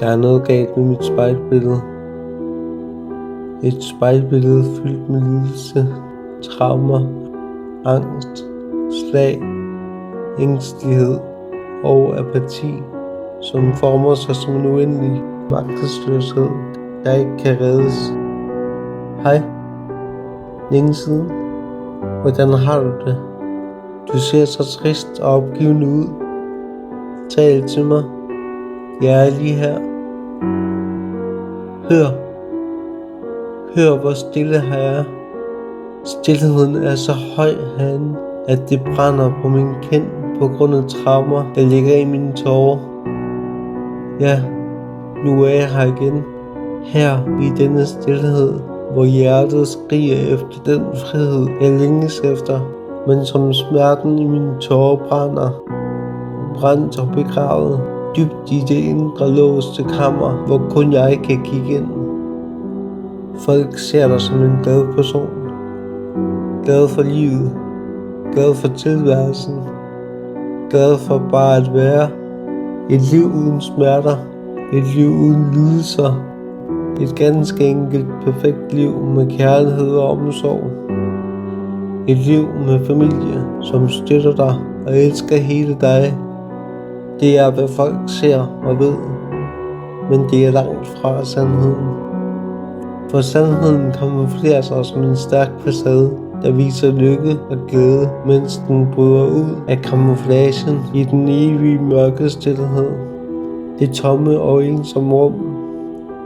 Der er noget galt med mit spejlbillede. Et spejlbillede fyldt med lidelse, traumer, angst, slag, ængstelighed og apati, som former sig som en uendelig magtesløshed, der ikke kan reddes. Hej. Længe siden. Hvordan har du det? Du ser så trist og opgivende ud. Tal til mig. Jeg er lige her. Hør hvor stille her er. Stilheden er så høj herinde, at det brænder på min kind på grund af traumer, der ligger i mine tårer. Ja, nu er jeg her igen. Her i denne stilhed, hvor hjertet skriger efter den frihed, jeg længes efter, men som smerten i mine tårer brænder. Brændt og begravet, dybt i det indre låste kammer, hvor kun jeg kan kigge ind. Folk ser dig som en glad person. Glad for livet. Glad for tilværelsen. Glad for bare at være. Et liv uden smerter. Et liv uden lidelser. Et ganske enkelt perfekt liv med kærlighed og omsorg. Et liv med familie, som støtter dig og elsker hele dig. Det er hvad folk ser og ved, men det er langt fra sandheden. For sandheden kamuflerer sig som en stærk facade, der viser lykke og glæde, mens den bryder ud af kamuflagen i den evige mørke stilhed. Det tomme og ensomme rum,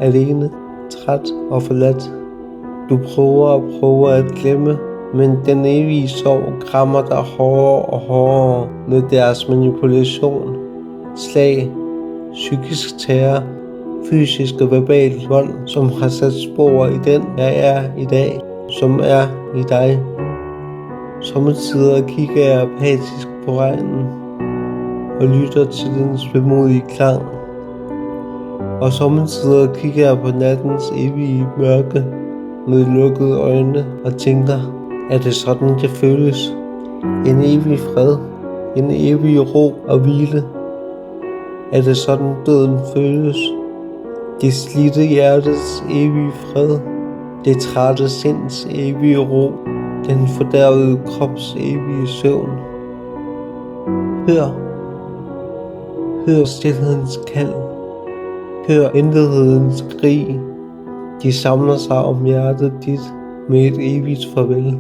alene, træt og forladt. Du prøver at glemme, men den evige sorg krammer dig hårdere og hårdere med deres manipulation, slag, psykisk terror, fysisk og verbal vold, som har sat spor i den, jeg er i dag, som er i dig. Sommetider kigger jeg apatisk på regnen og lytter til dens vemodige klang. Og sommetider kigger jeg på nattens evige mørke med lukkede øjne og tænker, er det sådan det føles? En evig fred, en evig ro og hvile. Er det sådan døden føles? Det slidte hjertets evige fred, det trætte sinds evige ro, den fordærvede krops evige søvn. Hør stilhedens kald. Hør intethedens skrig. De samler sig om hjertet dit med et evigt farvel.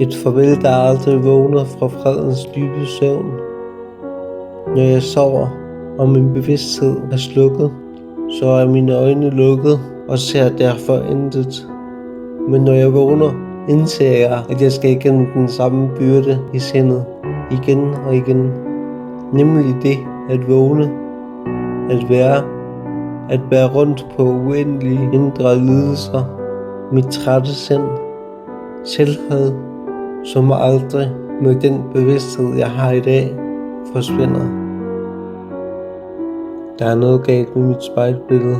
Et farvel, der aldrig vågner fra fredens dybe søvn. Når jeg sover, og min bevidsthed er slukket, så er mine øjne lukket og ser derfor intet. Men når jeg vågner, indser jeg, at jeg skal igennem den samme byrde i sindet, igen og igen. Nemlig det at vågne, at bære rundt på uendelige indre lidelser, mit trætte sind, selvhed, som aldrig med den bevidsthed, jeg har i dag, forsvinder. Der er noget galt med mit spejlbillede.